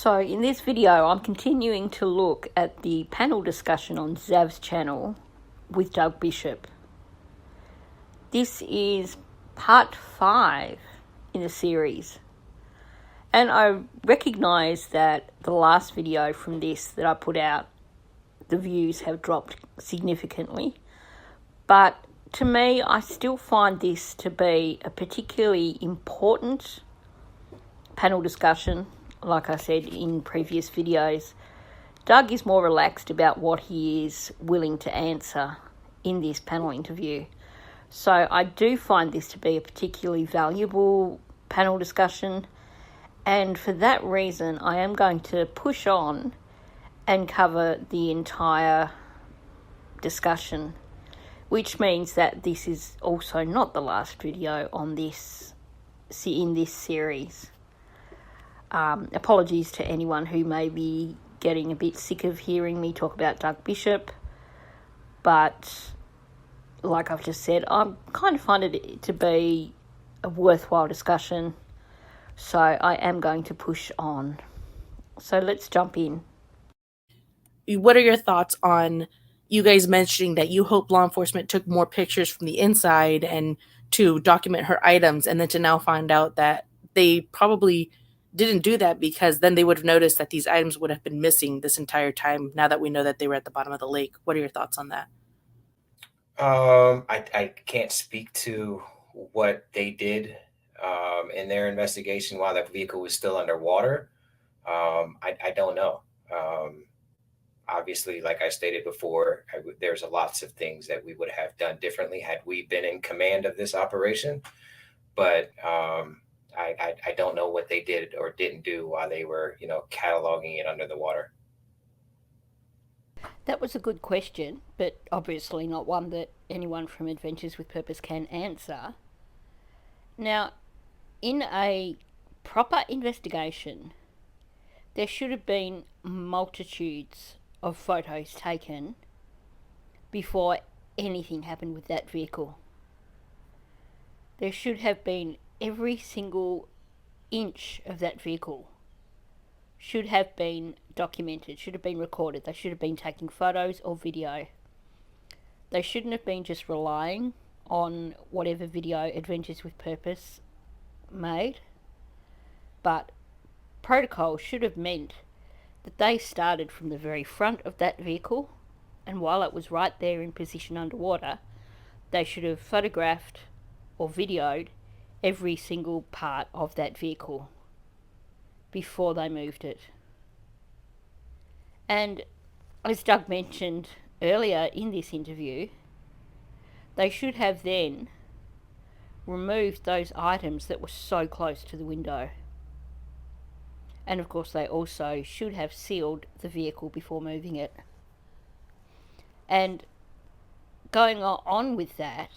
So in this video, I'm continuing to look at the panel discussion on Zav's channel with Doug Bishop. This is part 5 in the series. And I recognise that the last video from this that I put out, the views have dropped significantly. But to me, I still find this to be a particularly important panel discussion. Like I said in previous videos, Doug is more relaxed about what he is willing to answer in this panel interview. So I do find this to be a particularly valuable panel discussion. And for that reason, I am going to push on and cover the entire discussion, which means that this is also not the last video on this in this series. Apologies to anyone who may be getting a bit sick of hearing me talk about Doug Bishop, but like I've just said, I kind of find it to be a worthwhile discussion, so I am going to push on. So let's jump in. What are your thoughts on you guys mentioning that you hope law enforcement took more pictures from the inside and to document her items, and then to now find out that they probably didn't do that because then they would have noticed that these items would have been missing this entire time now that we know that they were at the bottom of the lake? What are your thoughts on that? I can't speak to what they did in their investigation while that vehicle was still underwater. I don't know. Obviously, like I stated before, there's lots of things that we would have done differently had we been in command of this operation. But I don't know what they did or didn't do while they were, cataloging it under the water. That was a good question, but obviously not one that anyone from Adventures with Purpose can answer. Now, in a proper investigation, there should have been multitudes of photos taken before anything happened with that vehicle. There should have been every single inch of that vehicle should have been documented, should have been recorded. They should have been taking photos or video. They shouldn't have been just relying on whatever video Adventures with Purpose made. But protocol should have meant that they started from the very front of that vehicle, and while it was right there in position underwater, they should have photographed or videoed every single part of that vehicle before they moved it. And as Doug mentioned earlier in this interview, they should have then removed those items that were so close to the window. And of course, they also should have sealed the vehicle before moving it. And going on with that,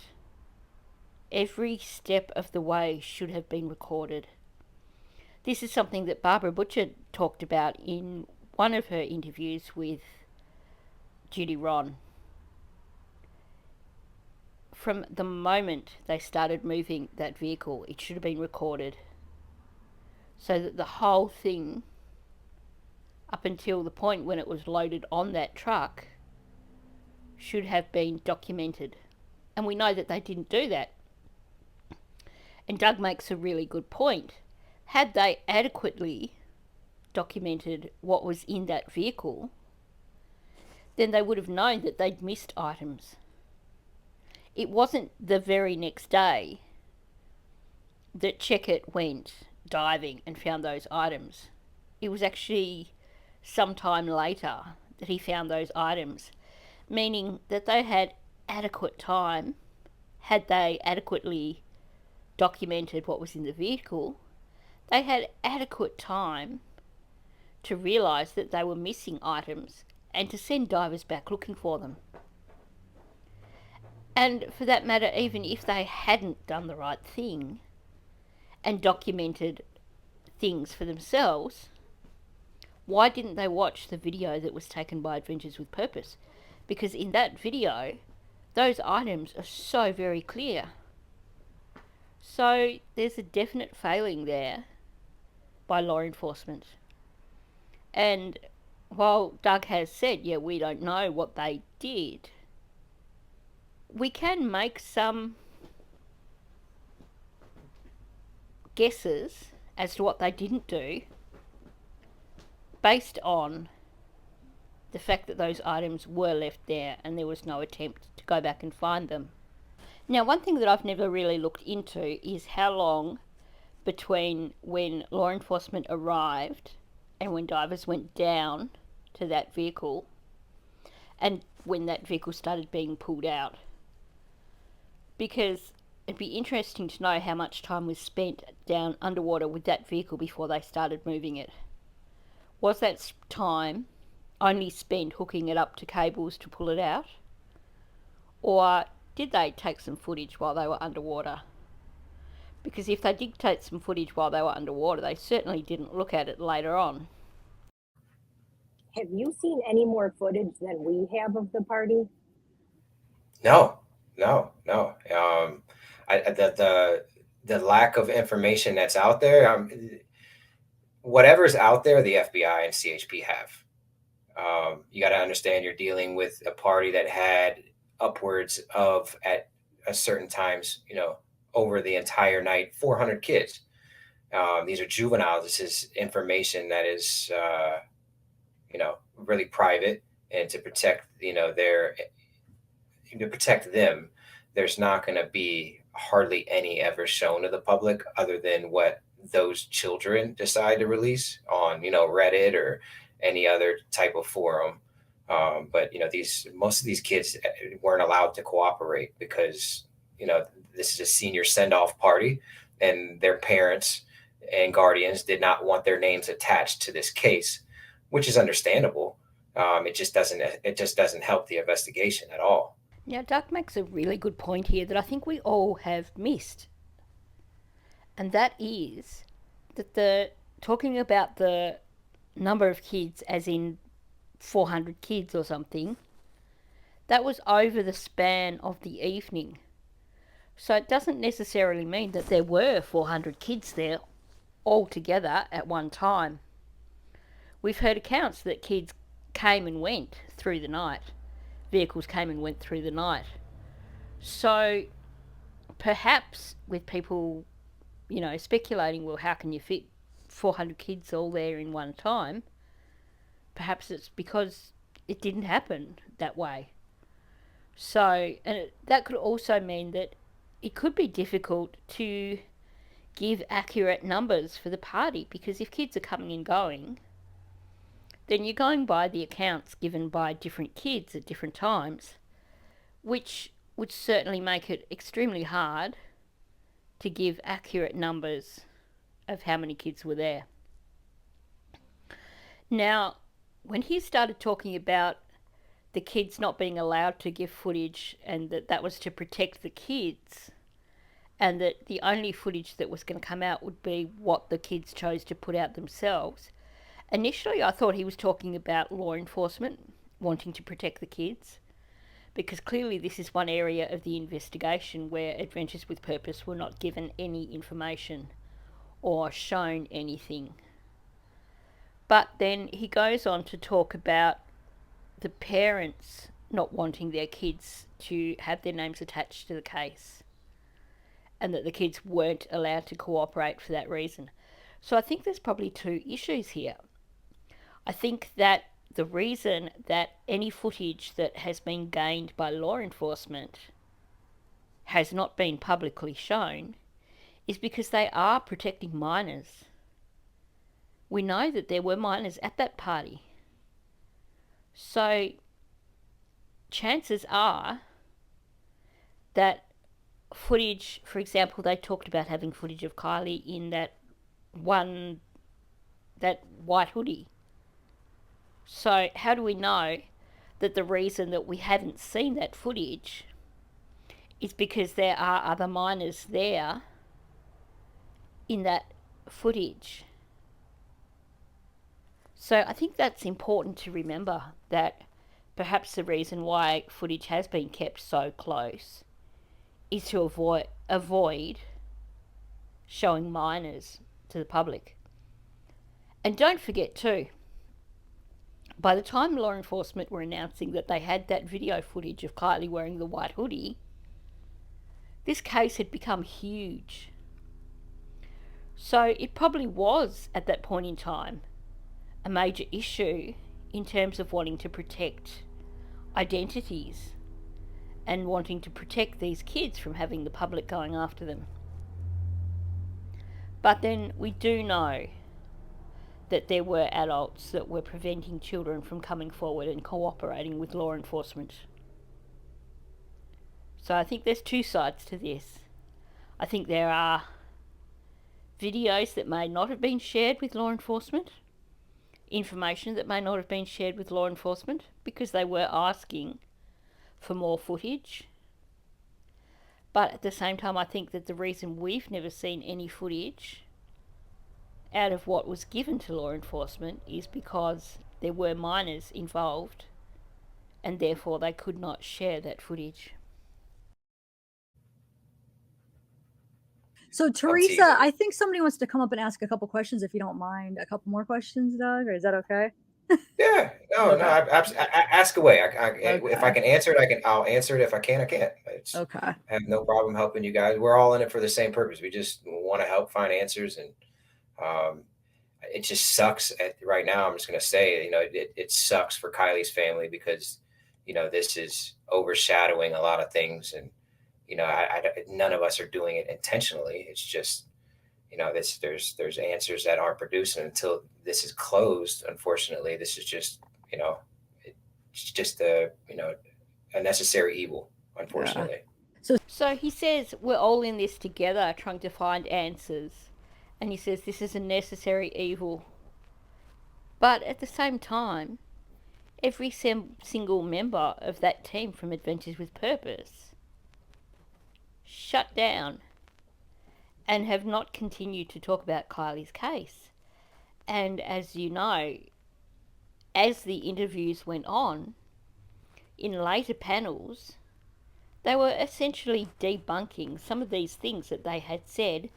every step of the way should have been recorded. This is something that Barbara Butcher talked about in one of her interviews with Judy Ron. From the moment they started moving that vehicle, it should have been recorded, so that the whole thing, up until the point when it was loaded on that truck, should have been documented. And we know that they didn't do that. And Doug makes a really good point. Had they adequately documented what was in that vehicle, then they would have known that they'd missed items. It wasn't the very next day that Checkett went diving and found those items. It was actually some time later that he found those items, meaning that they had adequate time, had they adequately documented what was in the vehicle, they had adequate time to realise that they were missing items and to send divers back looking for them. And for that matter, even if they hadn't done the right thing and documented things for themselves, why didn't they watch the video that was taken by Adventures with Purpose? Because in that video, those items are so very clear. So there's a definite failing there by law enforcement. And while Doug has said, yeah, we don't know what they did, we can make some guesses as to what they didn't do based on the fact that those items were left there and there was no attempt to go back and find them. Now, one thing that I've never really looked into is how long between when law enforcement arrived and when divers went down to that vehicle and when that vehicle started being pulled out. Because it'd be interesting to know how much time was spent down underwater with that vehicle before they started moving it. Was that time only spent hooking it up to cables to pull it out? Or did they take some footage while they were underwater? Because if they did take some footage while they were underwater, they certainly didn't look at it later on. Have you seen any more footage than we have of the party? No, no, no. The lack of information that's out there, whatever's out there, the FBI and CHP have. You got to understand you're dealing with a party that had upwards of, at a certain times, over the entire night, 400 kids. These are juveniles. This is information that is, really private, and to protect, to protect them, there's not going to be hardly any ever shown to the public other than what those children decide to release on, Reddit or any other type of forum. But these most of these kids weren't allowed to cooperate because this is a senior send off party, and their parents and guardians did not want their names attached to this case, which is understandable. It just doesn't help the investigation at all. Now, Doug makes a really good point here that I think we all have missed. And that is that talking about the number of kids, as in 400 kids or something, that was over the span of the evening. So it doesn't necessarily mean that there were 400 kids there all together at one time. We've heard accounts that kids came and went through the night. Vehicles came and went through the night. So perhaps with people, speculating, well, how can you fit 400 kids all there in one time? Perhaps it's because it didn't happen that way. So, that could also mean that it could be difficult to give accurate numbers for the party, because if kids are coming and going, then you're going by the accounts given by different kids at different times, which would certainly make it extremely hard to give accurate numbers of how many kids were there. Now, when he started talking about the kids not being allowed to give footage and that was to protect the kids, and that the only footage that was going to come out would be what the kids chose to put out themselves, initially I thought he was talking about law enforcement wanting to protect the kids, because clearly this is one area of the investigation where Adventures with Purpose were not given any information or shown anything. But then he goes on to talk about the parents not wanting their kids to have their names attached to the case, and that the kids weren't allowed to cooperate for that reason. So I think there's probably two issues here. I think that the reason that any footage that has been gained by law enforcement has not been publicly shown is because they are protecting minors. We know that there were minors at that party. So chances are that footage, for example, they talked about having footage of Kylie in that white hoodie. So how do we know that the reason that we haven't seen that footage is because there are other minors there in that footage? So I think that's important to remember, that perhaps the reason why footage has been kept so close is to avoid showing minors to the public. And don't forget too, by the time law enforcement were announcing that they had that video footage of Kylie wearing the white hoodie, this case had become huge. So it probably was, at that point in time, a major issue in terms of wanting to protect identities and wanting to protect these kids from having the public going after them. But then we do know that there were adults that were preventing children from coming forward and cooperating with law enforcement. So I think there's two sides to this. I think there are videos that may not have been shared with law enforcement, information that may not have been shared with law enforcement because they were asking for more footage. But at the same time, I think that the reason we've never seen any footage out of what was given to law enforcement is because there were minors involved and therefore they could not share that footage. So Teresa, I think somebody wants to come up and ask a couple questions if you don't mind. A couple more questions, Doug, or is that okay? Yeah, no, Okay. I ask away. If I Okay. can answer it, I'll answer it. If I can't, I can't. Okay. I have no problem helping you guys. We're all in it for the same purpose. We just want to help find answers, and it just sucks right now. I'm just going to say, it sucks for Kylie's family because, this is overshadowing a lot of things, and none of us are doing it intentionally. It's just, there's answers that aren't produced, and until this is closed, unfortunately, this is just, it's just a necessary evil, unfortunately. So he says we're all in this together trying to find answers, and he says this is a necessary evil. But at the same time, every single member of that team from Adventures with Purpose shut down and have not continued to talk about Kylie's case. And as you know, as the interviews went on, in later panels, they were essentially debunking some of these things that they had said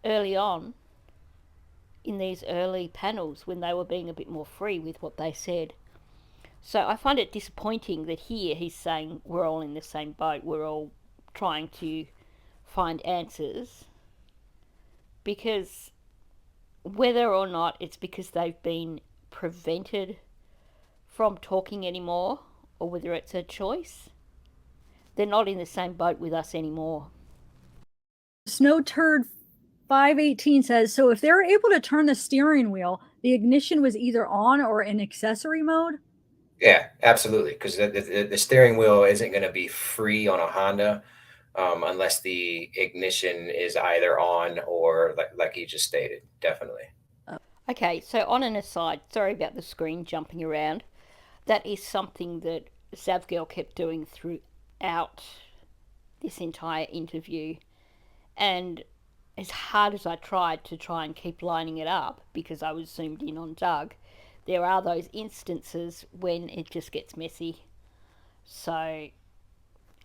early on in these early panels when they were being a bit more free with what they said. So I find it disappointing that here he's saying we're all in the same boat, we're all trying to find answers, because whether or not it's because they've been prevented from talking anymore or whether it's a choice, they're not in the same boat with us anymore. Snow Turd 518 says, so if they were able to turn the steering wheel, the ignition was either on or in accessory mode? Yeah, absolutely. Because the steering wheel isn't going to be free on a Honda unless the ignition is either on or like you just stated. Definitely. Okay, so on an aside, sorry about the screen jumping around. That is something that Zav Girl kept doing throughout this entire interview. And as hard as I tried to try and keep lining it up, because I was zoomed in on Doug, there are those instances when it just gets messy. So,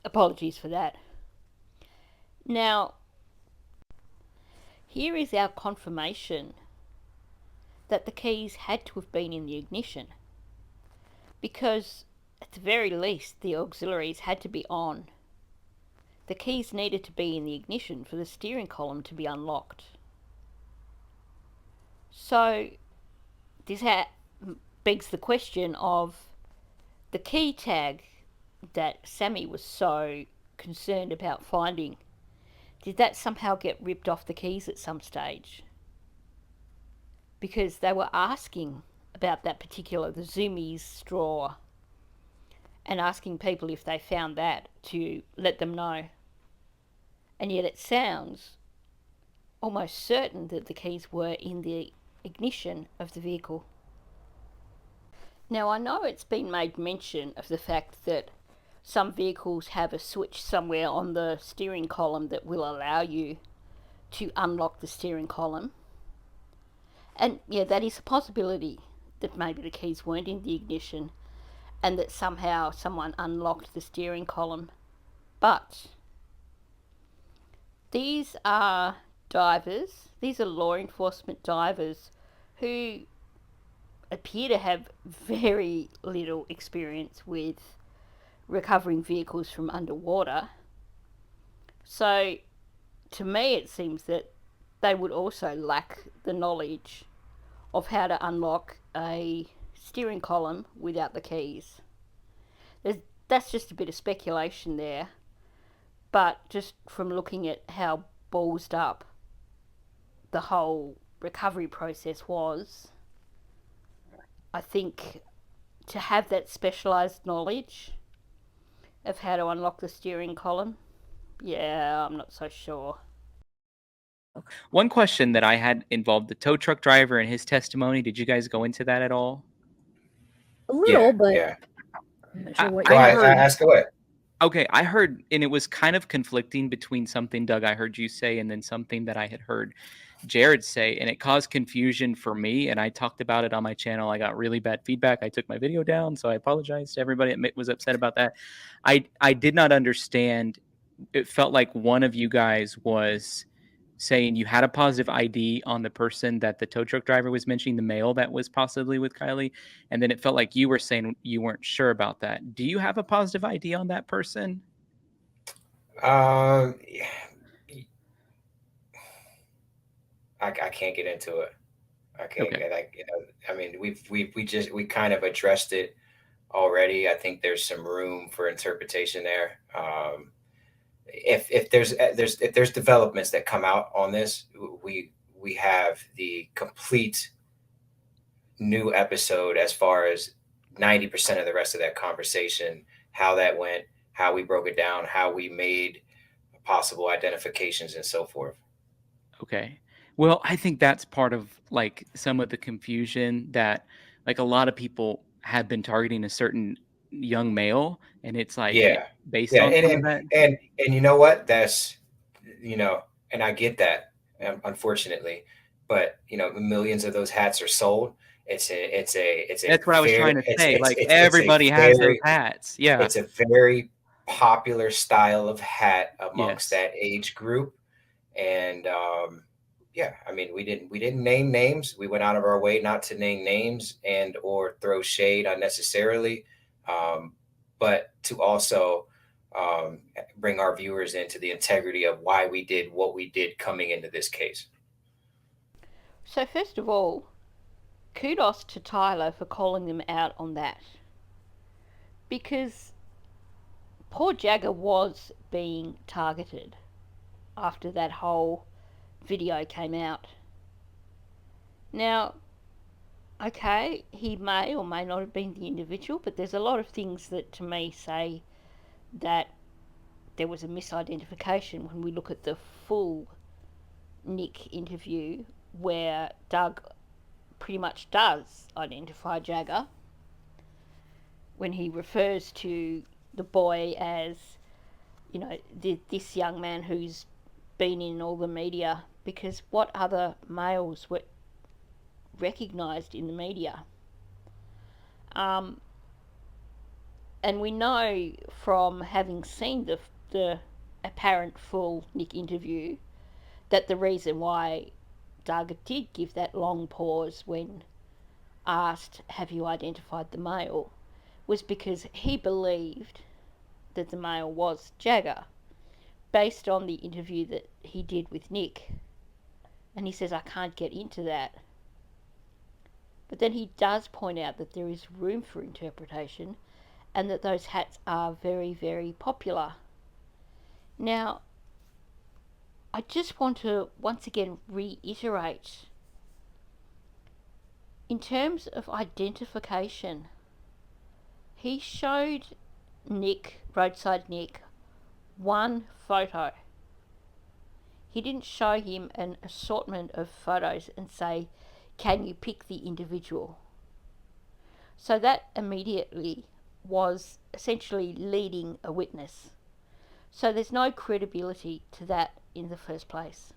apologies for that. Now, here is our confirmation that the keys had to have been in the ignition, because at the very least the auxiliaries had to be on. The keys needed to be in the ignition for the steering column to be unlocked. So this begs the question of the key tag that Sammy was so concerned about finding. Did that somehow get ripped off the keys at some stage? Because they were asking about that particular, the Zoomies straw, and asking people if they found that to let them know. And yet it sounds almost certain that the keys were in the ignition of the vehicle. Now, I know it's been made mention of the fact that some vehicles have a switch somewhere on the steering column that will allow you to unlock the steering column. And yeah, that is a possibility, that maybe the keys weren't in the ignition and that somehow someone unlocked the steering column. But these are divers, these are law enforcement divers who appear to have very little experience with recovering vehicles from underwater. So, to me, it seems that they would also lack the knowledge of how to unlock a steering column without the keys. That's just a bit of speculation there, but just from looking at how ballsed up the whole recovery process was, I think to have that specialised knowledge of how to unlock the steering column, yeah, I'm not so sure. One question that I had involved the tow truck driver and his testimony. Did you guys go into that at all? A little, Yeah, but yeah. I'm not sure what Go you ahead, heard- ask away. Okay, I heard, and it was kind of conflicting between something, Doug, I heard you say, and then something that I had heard Jared say, and it caused confusion for me. And I talked about it on my channel. I got really bad feedback. I took my video down, so I apologize to everybody that was upset about that. I did not understand. It felt like one of you guys was saying you had a positive ID on the person that the tow truck driver was mentioning, the male that was possibly with Kylie, and then it felt like you were saying you weren't sure about that. Do you have a positive ID on that person? I can't get into it. I can't Okay. like I mean we kind of addressed it already. I think there's some room for interpretation there. If there's developments that come out on this, we have the complete new episode as far as 90% of the rest of that conversation, how that went, how we broke it down, how we made possible identifications and so forth. Okay. Well, I think that's part of like some of the confusion that like a lot of people have been targeting a certain young male, and it's like Yeah. based Yeah. on some of And that. and you know what? That's and I get that, unfortunately, but millions of those hats are sold. It's a That's what I was very trying to say. Like it's a everybody has those very hats. Yeah. it's a very popular style of hat amongst Yes. that age group. And yeah, I mean, we didn't name names. We went out of our way not to name names and or throw shade unnecessarily, but to also bring our viewers into the integrity of why we did what we did coming into this case. So, first of all, kudos to Tyler for calling them out on that. Because poor Jagger was being targeted after that whole video came out. Now, okay, he may or may not have been the individual, but there's a lot of things that to me say that there was a misidentification when we look at the full Nick interview where Doug pretty much does identify Jagger when he refers to the boy as, this young man who's been in all the media, because what other males were recognised in the media? And we know from having seen the apparent full Nick interview that the reason why Doug did give that long pause when asked, "Have you identified the male?" was because he believed that the male was Jagger, based on the interview that he did with Nick. And he says, "I can't get into that." But then he does point out that there is room for interpretation and that those hats are very, very popular. Now, I just want to once again reiterate, in terms of identification, he showed Nick, Roadside Nick, one photo. He didn't show him an assortment of photos and say, "Can you pick the individual?" So that immediately was essentially leading a witness. So there's no credibility to that in the first place.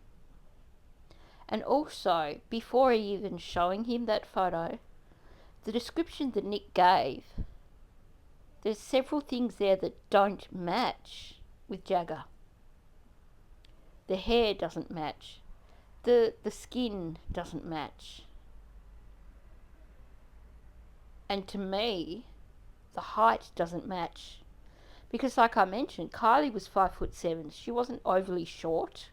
And also, before even showing him that photo, the description that Nick gave, there's several things there that don't match with Jagger. The hair doesn't match. The skin doesn't match. And to me, the height doesn't match. Because like I mentioned, Kylie was 5'7". She wasn't overly short.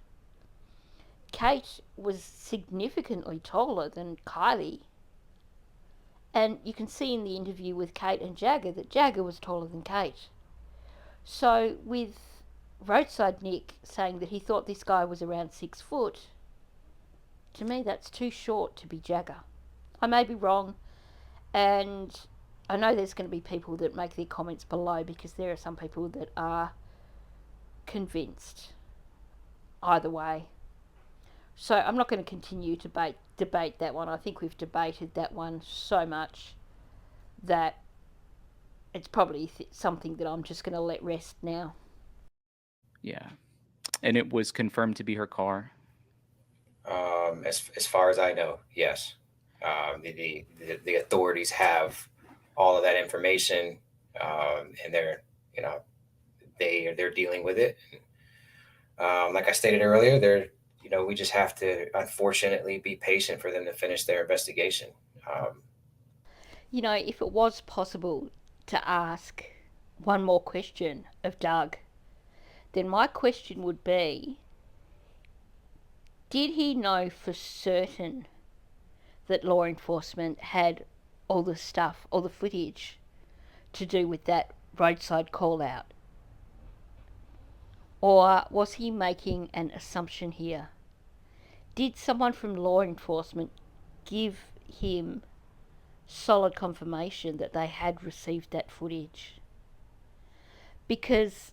Kate was significantly taller than Kylie. And you can see in the interview with Kate and Jagger that Jagger was taller than Kate. So with Roadside Nick saying that he thought this guy was around 6 foot, to me that's too short to be Jagger. I may be wrong, and I know there's going to be people that make their comments below, because there are some people that are convinced either way. So I'm not going to continue to debate that one. I think we've debated that one so much that it's probably something that I'm just going to let rest now. Yeah. And it was confirmed to be her car. As far as I know, yes. The authorities have all of that information, and they're they're dealing with it. Like I stated earlier, we just have to unfortunately be patient for them to finish their investigation. If it was possible to ask one more question of Doug, then my question would be, did he know for certain that law enforcement had all the stuff, all the footage to do with that roadside call out? Or was he making an assumption here? Did someone from law enforcement give him solid confirmation that they had received that footage? Because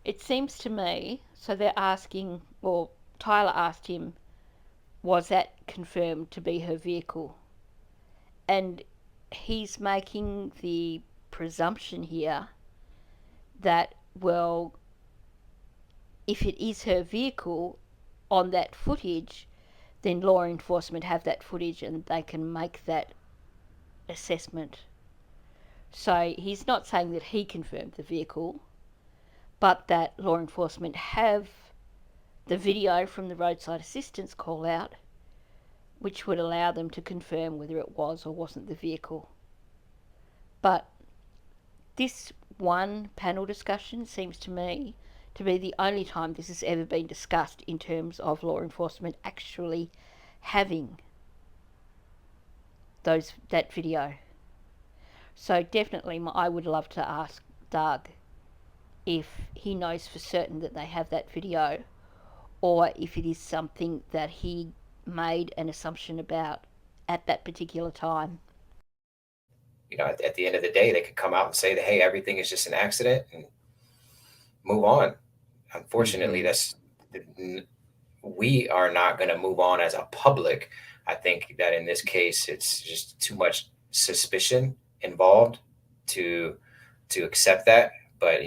it seems to me, so they're asking, or Tyler asked him, was that confirmed to be her vehicle? And he's making the presumption here that, well, if it is her vehicle on that footage, then law enforcement have that footage and they can make that assessment. So he's not saying that he confirmed the vehicle, but that law enforcement have the video from the roadside assistance call out, which would allow them to confirm whether it was or wasn't the vehicle. But this one panel discussion seems to me to be the only time this has ever been discussed in terms of law enforcement actually having that video. So definitely I would love to ask Doug if he knows for certain that they have that video, or if it is something that he made an assumption about at that particular time. At the end of the day, they could come out and say that, hey, everything is just an accident, and move on. Unfortunately, we are not going to move on as a public. I think that in this case, it's just too much suspicion involved to accept that. But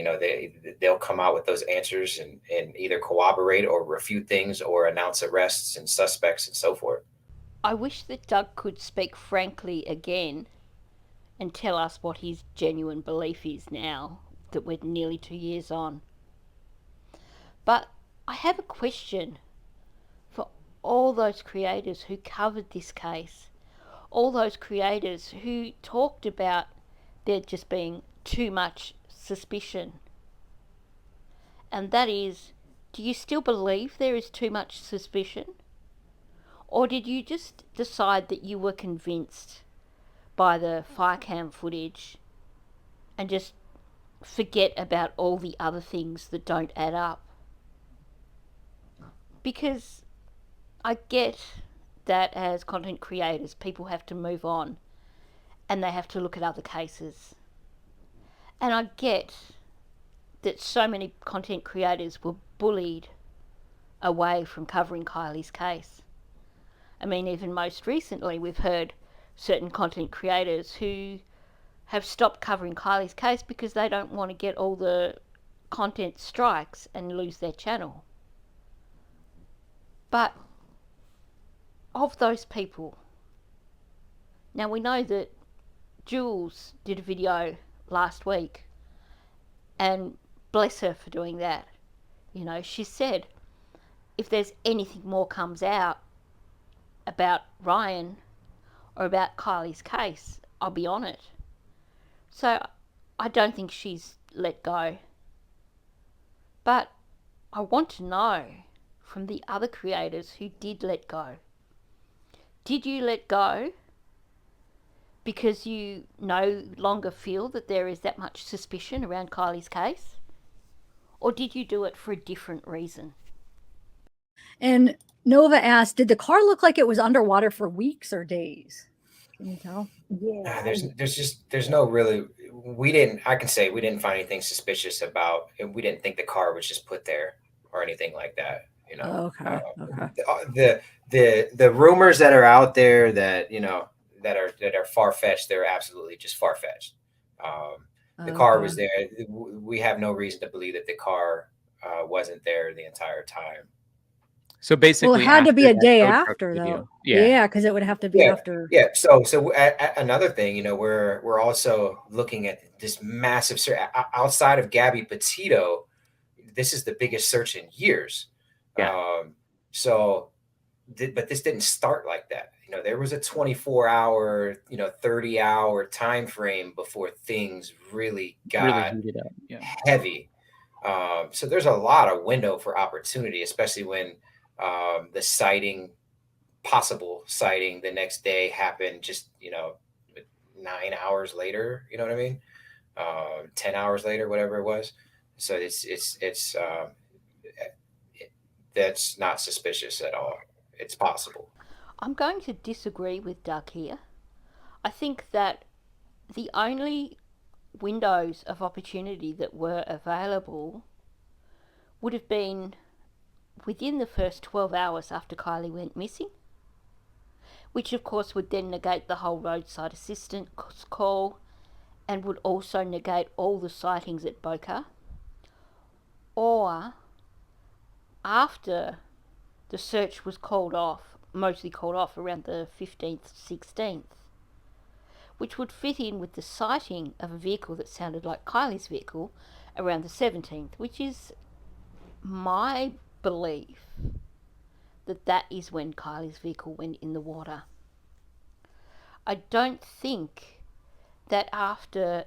they'll come out with those answers and either corroborate or refute things, or announce arrests and suspects and so forth. I wish that Doug could speak frankly again and tell us what his genuine belief is now that we're nearly 2 years on. But I have a question for all those creators who covered this case, all those creators who talked about there just being too much suspicion. And that is, do you still believe there is too much suspicion? Or did you just decide that you were convinced by the firecam footage and just forget about all the other things that don't add up? Because I get that as content creators, people have to move on and they have to look at other cases. And I get that so many content creators were bullied away from covering Kylie's case. I mean, even most recently, we've heard certain content creators who have stopped covering Kylie's case because they don't want to get all the content strikes and lose their channel. But of those people, now we know that Jules did a video last week, and bless her for doing that. She said if there's anything more comes out about Ryan or about Kylie's case, I'll be on it. So I don't think she's let go. But I want to know from the other creators who did let go. Did you let go because you no longer feel that there is that much suspicion around Kylie's case? Or did you do it for a different reason? And Nova asked, did the car look like it was underwater for weeks or days? Can you tell? Yeah. There's no really, we didn't, I can say we didn't find anything suspicious about, and we didn't think the car was just put there or anything like that. Okay. Okay. The rumors that are out there that, that are far-fetched, they're absolutely just far-fetched. The car was there. We have no reason to believe that the car wasn't there the entire time. So basically, well, it had to be a day tow truck after, video. though. Yeah, because it would have to be after. Yeah. So another thing, we're also looking at this massive search outside of Gabby Petito. This is the biggest search in years. Yeah. But this didn't start like that. There was a 24-hour, 30-hour time frame before things really got heated up. Yeah. heavy. So there's a lot of window for opportunity, especially when the possible sighting the next day happened just 9 hours later. You know what I mean? 10 hours later, whatever it was. So that's not suspicious at all. It's possible. I'm going to disagree with Doug here. I think that the only windows of opportunity that were available would have been within the first 12 hours after Kylie went missing, which of course would then negate the whole roadside assistance call and would also negate all the sightings at Boca, or after the search was mostly called off around the 15th, 16th, which would fit in with the sighting of a vehicle that sounded like Kylie's vehicle around the 17th, which is my belief that is when Kylie's vehicle went in the water. I don't think that after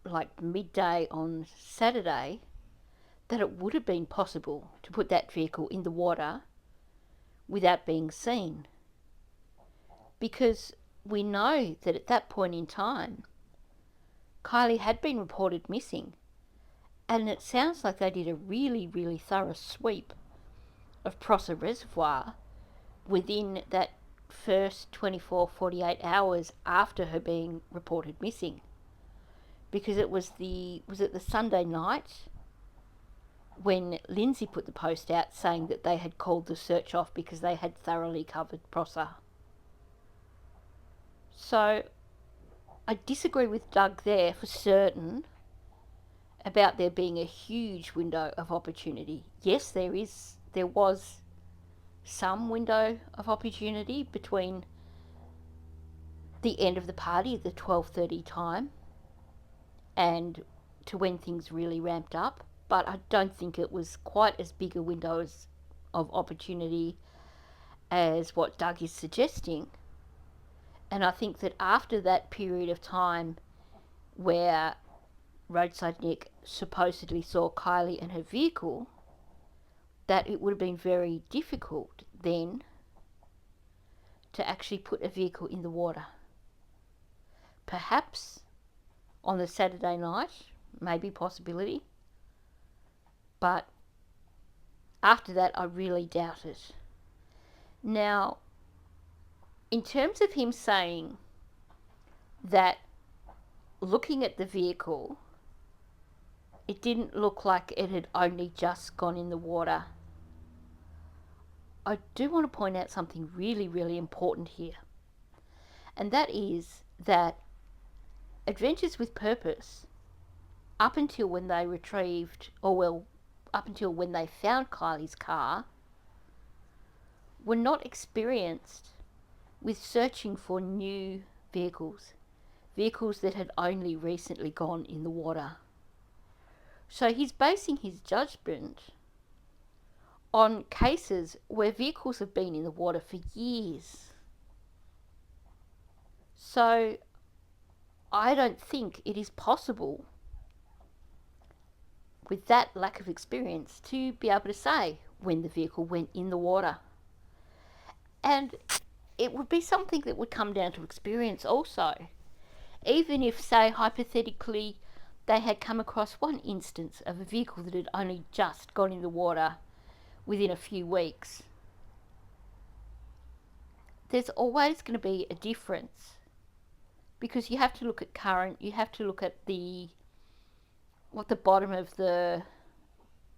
like midday on Saturday that it would have been possible to put that vehicle in the water without being seen. Because we know that at that point in time, Kylie had been reported missing, and it sounds like they did a really, really thorough sweep of Prosser Reservoir within that first 24, 48 hours after her being reported missing. Because was it the Sunday night when Lindsay put the post out saying that they had called the search off because they had thoroughly covered Prosser. So I disagree with Doug there for certain about there being a huge window of opportunity. Yes, there was some window of opportunity between the end of the party at the 12:30 time and to when things really ramped up, but I don't think it was quite as big a window of opportunity as what Doug is suggesting. And I think that after that period of time where Roadside Nick supposedly saw Kylie and her vehicle, that it would have been very difficult then to actually put a vehicle in the water. Perhaps on the Saturday night, maybe possibility, but after that I really doubt it. Now, in terms of him saying that looking at the vehicle, it didn't look like it had only just gone in the water, I do want to point out something really, really important here. And that is that Adventures with Purpose, up until when they up until when they found Kylie's car, were not experienced with searching for new vehicles that had only recently gone in the water. So he's basing his judgment on cases where vehicles have been in the water for years. So I don't think it is possible with that lack of experience to be able to say when the vehicle went in the water. And it would be something that would come down to experience also. Even if, say, hypothetically, they had come across one instance of a vehicle that had only just gone in the water within a few weeks, there's always going to be a difference, because you have to look at current, you have to look at what the bottom of the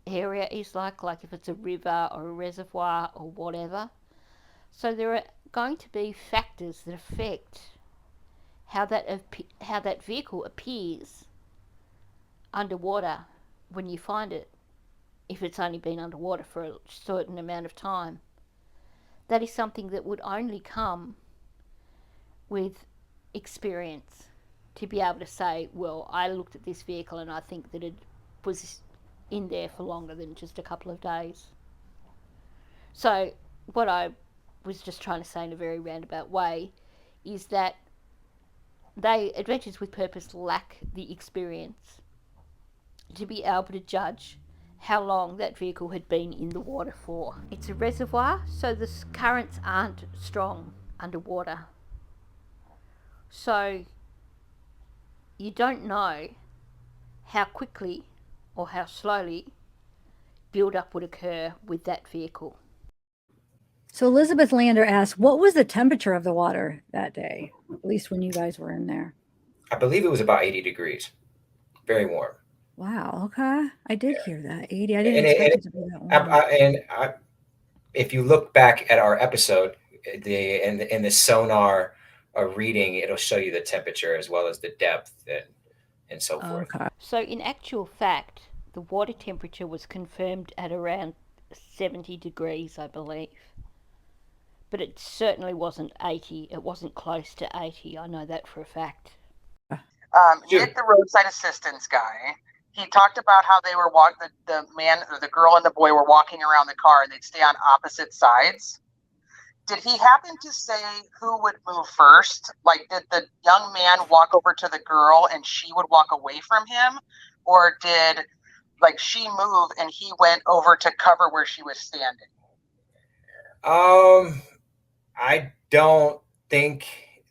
area is like if it's a river or a reservoir or whatever. So there are going to be factors that affect how that vehicle appears underwater when you find it, if it's only been underwater for a certain amount of time. That is something that would only come with experience, to be able to say, well, I looked at this vehicle and I think that it was in there for longer than just a couple of days. So what I was just trying to say in a very roundabout way is that Adventures with Purpose lack the experience to be able to judge how long that vehicle had been in the water for. It's a reservoir, so the currents aren't strong underwater. So you don't know how quickly or how slowly build-up would occur with that vehicle. So Elizabeth Lander asked, what was the temperature of the water that day, at least when you guys were in there? I believe it was about 80 degrees. Very warm. Wow, okay. I did hear that. 80. I didn't And expect it to be that warm. if you look back at our episode, in the sonar reading, it'll show you the temperature as well as the depth and so forth. Okay. So in actual fact, the water temperature was confirmed at around 70 degrees, I believe. But it certainly wasn't 80. It wasn't close to 80. I know that for a fact. Nick, the roadside assistance guy, he talked about how they were the man or the girl and the boy were walking around the car and they'd stay on opposite sides. Did he happen to say who would move first? Like, did the young man walk over to the girl and she would walk away from him? Or did, she move and he went over to cover where she was standing? I don't think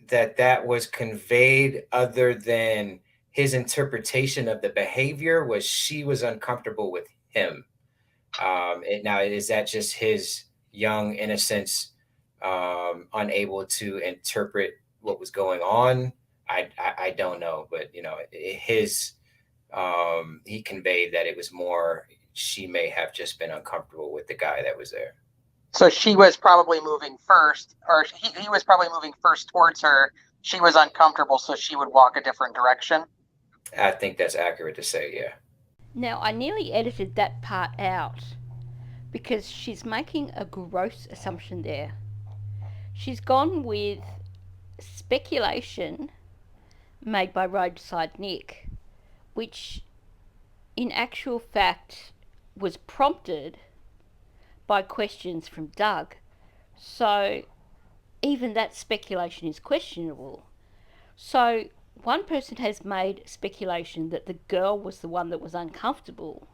that was conveyed, other than his interpretation of the behavior was she was uncomfortable with him. Now, is that just his young innocence, unable to interpret what was going on? I don't know, but he conveyed that it was more she may have just been uncomfortable with the guy that was there. So she was probably moving first, or he was probably moving first towards her. She was uncomfortable, so she would walk a different direction. I think that's accurate to say, yeah. Now, I nearly edited that part out because she's making a gross assumption there. She's gone with speculation made by Roadside Nick, which in actual fact was prompted by questions from Doug. So even that speculation is questionable. So one person has made speculation that the girl was the one that was uncomfortable.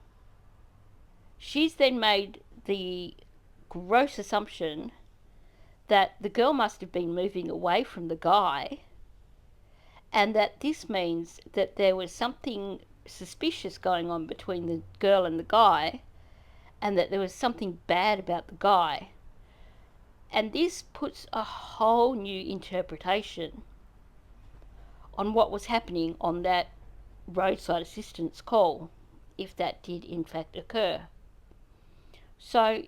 She's then made the gross assumption that the girl must have been moving away from the guy, and that this means that there was something suspicious going on between the girl and the guy, and that there was something bad about the guy. And this puts a whole new interpretation on what was happening on that roadside assistance call, if that did in fact occur. So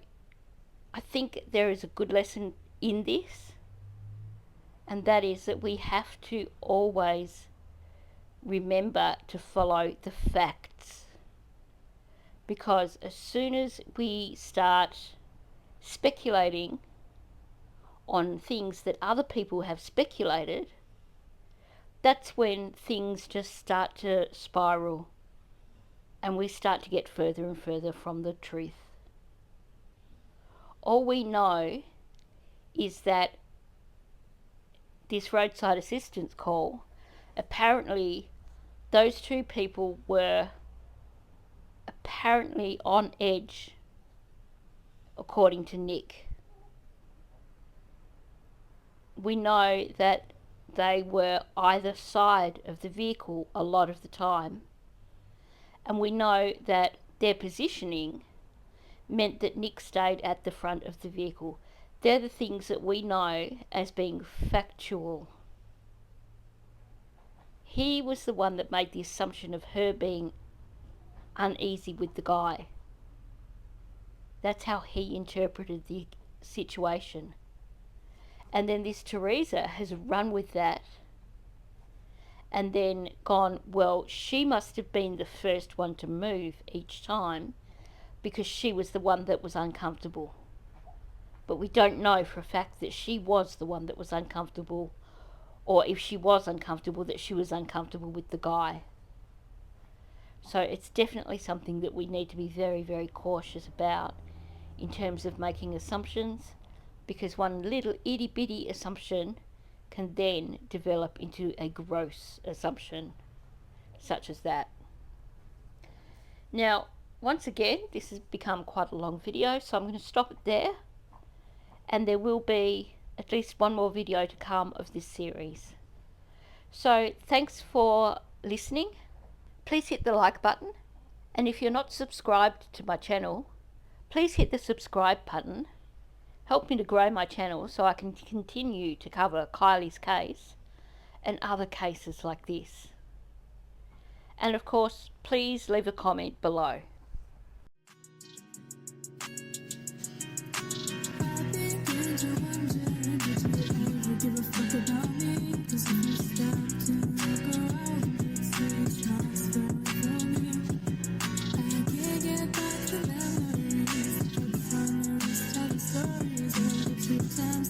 I think there is a good lesson in this, and that is that we have to always remember to follow the facts, because as soon as we start speculating on things that other people have speculated, that's when things just start to spiral and we start to get further and further from the truth. All we know is that this roadside assistance call, apparently those two people were apparently on edge, according to Nick. We know that they were either side of the vehicle a lot of the time, and we know that their positioning meant that Nick stayed at the front of the vehicle. They're the things that we know as being factual. He was the one that made the assumption of her being uneasy with the guy. That's how he interpreted the situation. And then this Teresa has run with that and then gone, well, she must have been the first one to move each time because she was the one that was uncomfortable. But we don't know for a fact that she was the one that was uncomfortable, or if she was uncomfortable, that she was uncomfortable with the guy. So it's definitely something that we need to be very, very cautious about in terms of making assumptions, because one little itty-bitty assumption can then develop into a gross assumption such as that. Now, once again, this has become quite a long video, so I'm going to stop it there, and there will be at least one more video to come of this series. So thanks for listening. Please hit the like button, and if you're not subscribed to my channel, please hit the subscribe button. Help me to grow my channel so I can continue to cover Kylie's case and other cases like this. And of course, please leave a comment below. Sometimes